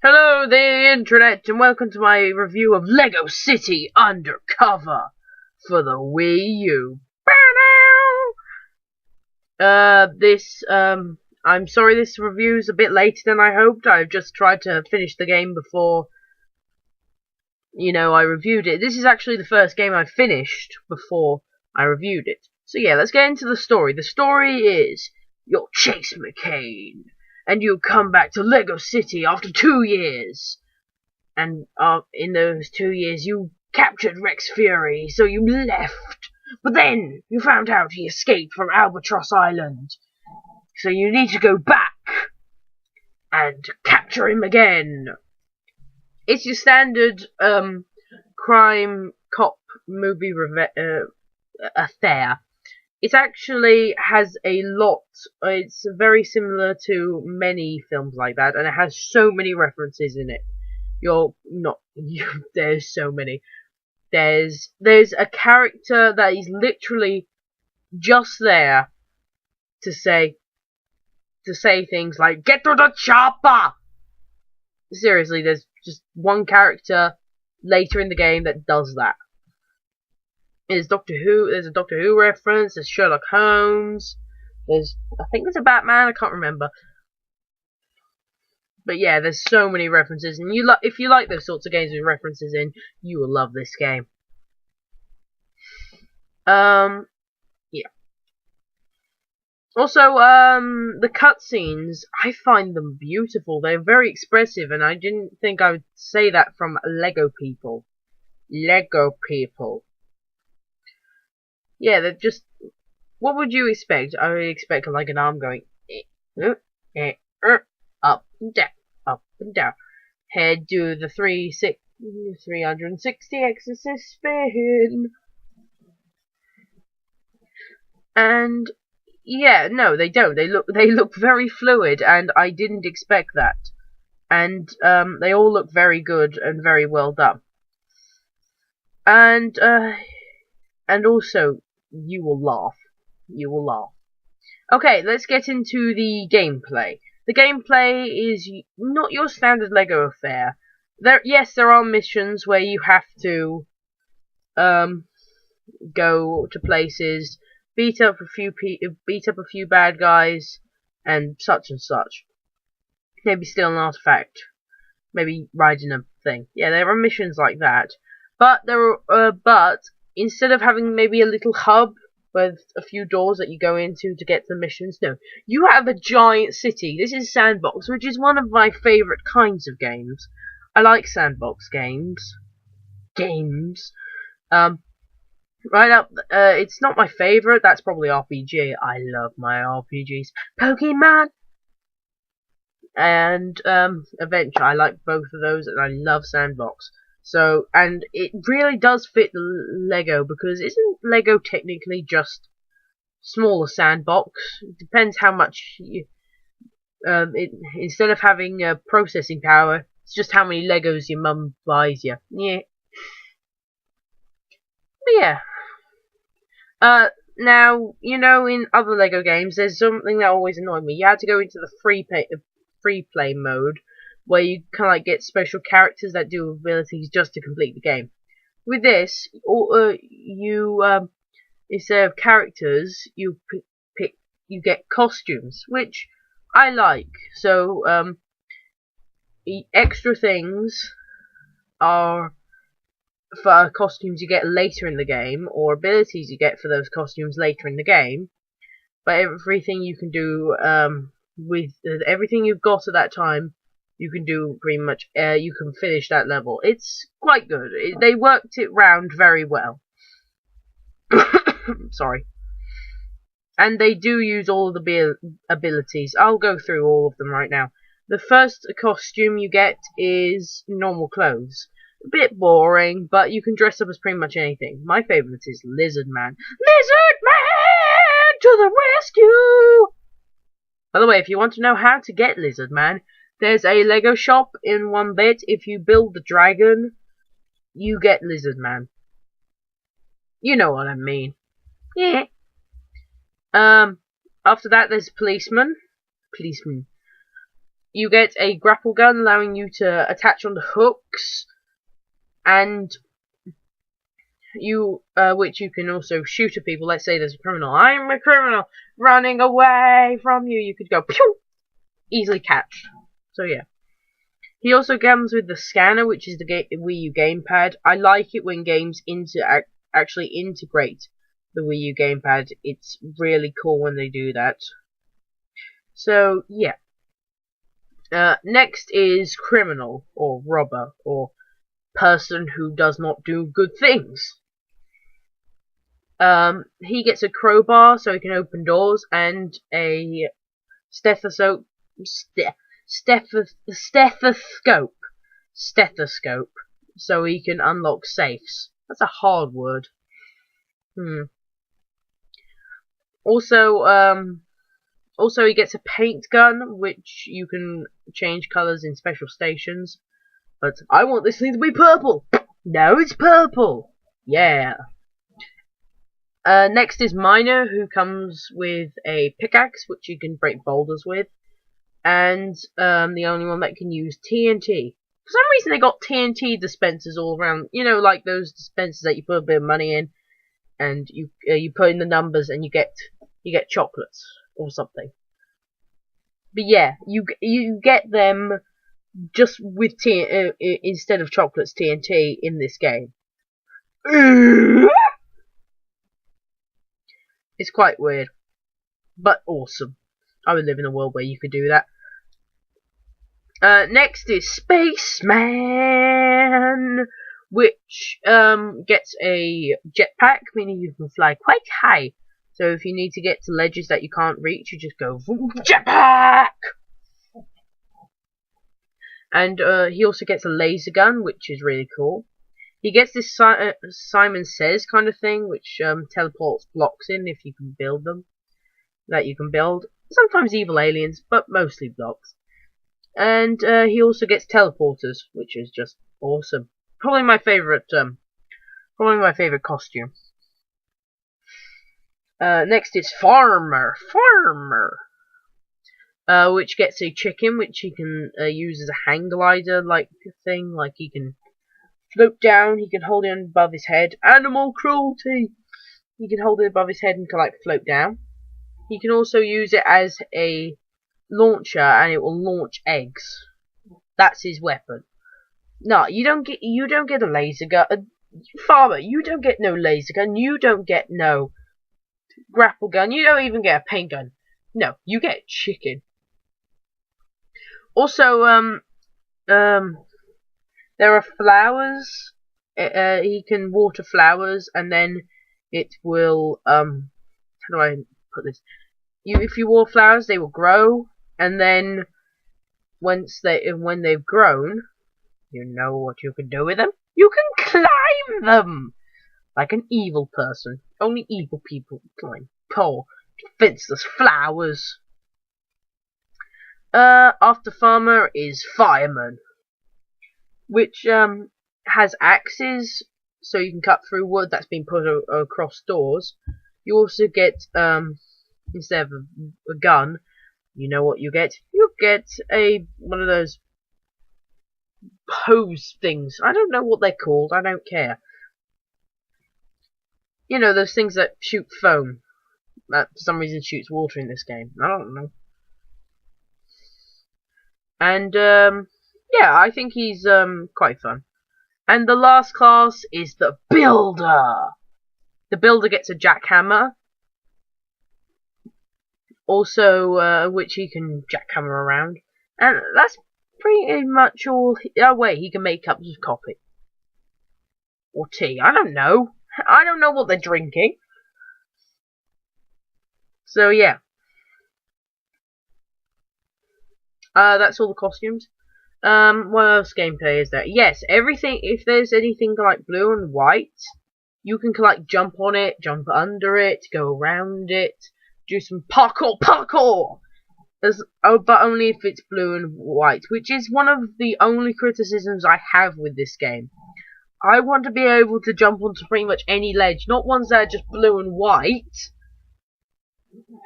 Hello, the internet, and welcome to my review of Lego City Undercover for the Wii U. I'm sorry this review's a bit later than I hoped. I've just tried to finish the game before, I reviewed it. This is actually the first game I finished before I reviewed it. So yeah, let's get into the story. The story is, you're Chase McCain, and you come back to Lego City after 2 years. And in those 2 years, you captured Rex Fury, so you left. But then you found out he escaped from Albatross Island. So you need to go back and capture him again. It's your standard crime cop movie affair. It actually has a lot. It's very similar to many films like that, and it has so many references in it. There's so many. There's a character that is literally just there to say things like "Get to the chopper." Seriously, there's just one character later in the game that does that. There's Doctor Who. There's a Doctor Who reference. There's Sherlock Holmes. I think there's a Batman. I can't remember. But yeah, there's so many references, and if you like those sorts of games with references in, you will love this game. Yeah. Also, the cutscenes, I find them beautiful. They're very expressive, and I didn't think I would say that from Lego people. Lego people. Yeah, they're just. What would you expect? I would expect like an arm going up and down, up and down. Head do the 360 exorcist spin. And yeah, no, they don't. They look very fluid, and I didn't expect that. And they all look very good and very well done. And also, you will laugh. You will laugh. Okay, let's get into the gameplay. The gameplay is not your standard Lego affair. There are missions where you have to go to places, beat up a few bad guys, and such. Maybe steal an artifact. Maybe riding a thing. Yeah, there are missions like that. But but instead of having maybe a little hub with a few doors that you go into to get to the missions, no, you have a giant city. This is Sandbox, which is one of my favorite kinds of games. I like sandbox games. Right up. It's not my favorite. That's probably RPG. I love my RPGs. Pokemon and Adventure. I like both of those, and I love Sandbox. So, and it really does fit Lego, because isn't Lego technically just smaller sandbox? It depends how much instead of having processing power, it's just how many Legos your mum buys you. Yeah. But yeah. Now, in other Lego games, there's something that always annoyed me. You had to go into the free play mode, where you kind of like get special characters that do abilities just to complete the game. With this, instead of characters, you get costumes, which I like. So extra things are for costumes you get later in the game, or abilities you get for those costumes later in the game. But everything you can do with everything you've got at that time, you can do pretty much. You can finish that level. It's quite good. They worked it round very well. Sorry. And they do use all of the abilities. I'll go through all of them right now. The first costume you get is normal clothes. A bit boring, but you can dress up as pretty much anything. My favourite is Lizard Man. Lizard Man to the rescue! By the way, if you want to know how to get Lizard Man, there's a Lego shop in 1-bit. If you build the dragon, you get Lizard Man. You know what I mean. Yeah. After that, there's Policeman. you get a grapple gun allowing you to attach onto hooks, and which you can also shoot at people. Let's say there's a criminal. I'm a criminal running away from you. You could go pew, easily catched. So yeah. He also comes with the scanner, which is the Wii U gamepad. I like it when games actually integrate the Wii U gamepad. It's really cool when they do that. So yeah. Next is criminal, or robber, or person who does not do good things. He gets a crowbar so he can open doors, and a stethoscope, so he can unlock safes. That's a hard word. Also, he gets a paint gun, which you can change colors in special stations. But I want this thing to be purple. No, it's purple. Yeah. Next is Miner, who comes with a pickaxe, which you can break boulders with, and the only one that can use TNT. For some reason, they got TNT dispensers all around. You know, like those dispensers that you put a bit of money in, and you put in the numbers, and you get chocolates or something. But yeah, you get them just with instead of chocolates, TNT in this game. It's quite weird, but awesome. I would live in a world where you could do that. Next is Spaceman, which gets a jetpack, meaning you can fly quite high. So if you need to get to ledges that you can't reach, you just go jetpack. And he also gets a laser gun, which is really cool. He gets this Simon Says kind of thing, which teleports blocks in if you can build them. That you can build. Sometimes evil aliens, but mostly blocks. And he also gets teleporters, which is just awesome. Probably my favorite costume. Next is Farmer, which gets a chicken, which he can use as a hang glider like thing. Like he can float down, he can hold it above his head. Animal cruelty. He can hold it above his head and can like float down. He can also use it as a launcher, and it will launch eggs. That's his weapon. No, you don't get a laser gun. Farmer, you don't get no laser gun. You don't get no grapple gun. You don't even get a paint gun. No, you get chicken. Also, there are flowers. He can water flowers, and then it will how do I put this? If you water flowers, they will grow, and then when they've grown, you know what you can do with them? You can climb them like an evil person. Only evil people climb poor, defenseless flowers. After Farmer is Fireman, which has axes, so you can cut through wood that's been put across doors. You also get instead of a gun, you know what you get? You get one of those hose things. I don't know what they're called. I don't care. You know, those things that shoot foam. That for some reason shoots water in this game. I don't know. And yeah, I think he's quite fun. And the last class is the Builder. The Builder gets a jackhammer. Also, which he can jackhammer around. And that's pretty much all. Oh wait, he can make cups of coffee. Or tea, I don't know. I don't know what they're drinking. So yeah. That's all the costumes. What else gameplay is there? Yes, everything, if there's anything like blue and white, you can like jump on it, jump under it, go around it, do some parkour! But only if it's blue and white, which is one of the only criticisms I have with this game. I want to be able to jump onto pretty much any ledge, not ones that are just blue and white.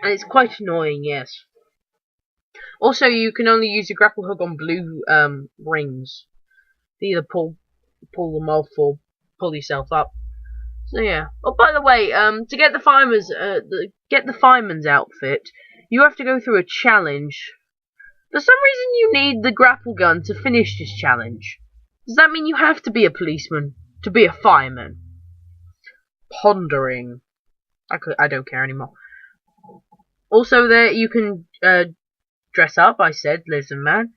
And it's quite annoying, yes. Also, you can only use your grapple hook on blue rings. Either pull them off or pull yourself up. So yeah. Oh, by the way, to get the fireman's outfit, you have to go through a challenge. For some reason, you need the grapple gun to finish this challenge. Does that mean you have to be a policeman to be a fireman? Pondering. I don't care anymore. Also, there you can dress up. I said, listen, man.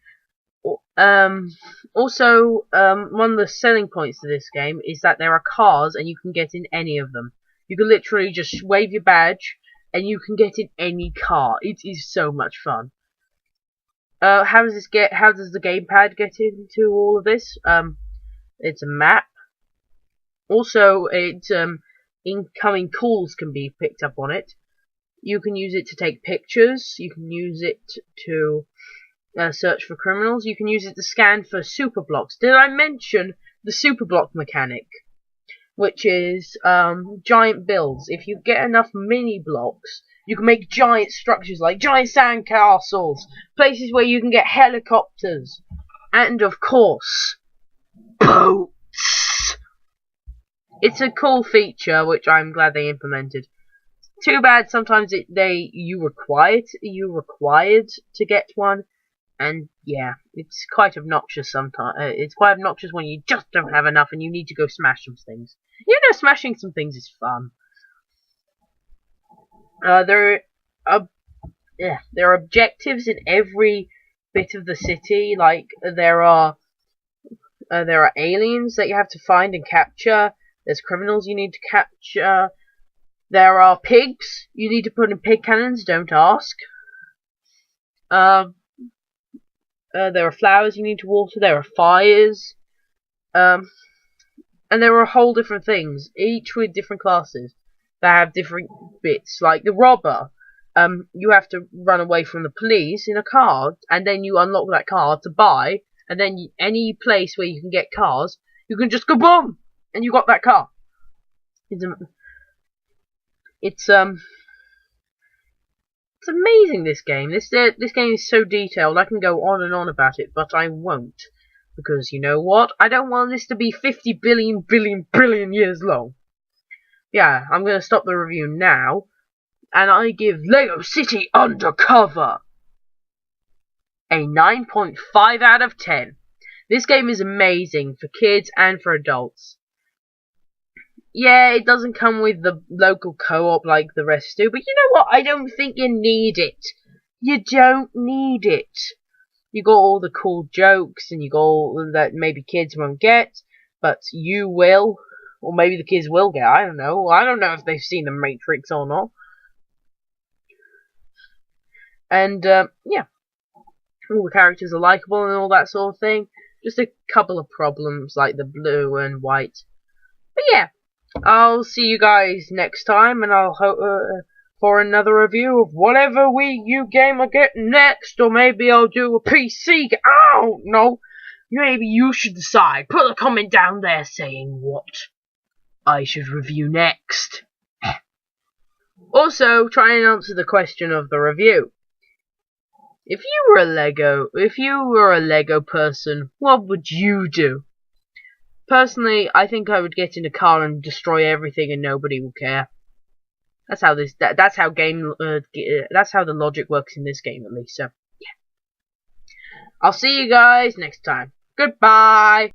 Also, one of the selling points of this game is that there are cars and you can get in any of them. You can literally just wave your badge and you can get in any car. It is so much fun. How does the gamepad get into all of this? It's a map. Also, incoming calls can be picked up on it. You can use it to take pictures. You can use it to search for criminals. You can use it to scan for super blocks. Did I mention the super block mechanic? Which is giant builds. If you get enough mini blocks, you can make giant structures like giant sand castles, places where you can get helicopters, and of course, boats. It's a cool feature which I'm glad they implemented. Too bad sometimes you required to get one. And yeah, it's quite obnoxious sometimes. It's quite obnoxious when you just don't have enough and you need to go smash some things. You know, smashing some things is fun. There are objectives in every bit of the city. Like there are aliens that you have to find and capture. There's criminals you need to capture. There are pigs you need to put in pig cannons. Don't ask. There are flowers you need to water. There are fires. And there are whole different things, each with different classes that have different bits. Like the robber, you have to run away from the police in a car, and then you unlock that car to buy, and then any place where you can get cars, you can just go boom, and you got that car. It's amazing, this game. This game is so detailed. I can go on and on about it, but I won't. Because you know what? I don't want this to be 50 billion years long. Yeah, I'm going to stop the review now. And I give Lego City Undercover a 9.5 out of 10. This game is amazing for kids and for adults. Yeah, it doesn't come with the local co-op like the rest do, but you know what? I don't think you need it. You don't need it. You got all the cool jokes, and you got all that maybe kids won't get, but you will, or maybe the kids will get. I don't know. I don't know if they've seen The Matrix or not. And yeah, all the characters are likable and all that sort of thing. Just a couple of problems like the blue and white. But yeah. I'll see you guys next time, and I'll hope for another review of whatever Wii U game I get next, or maybe I'll do a PC game. I don't know. Maybe you should decide. Put a comment down there saying what I should review next. Also, try and answer the question of the review. If you were a Lego person, what would you do? Personally, I think I would get in a car and destroy everything, and nobody will care. That's how that's how the logic works in this game, at least. So, yeah. I'll see you guys next time. Goodbye.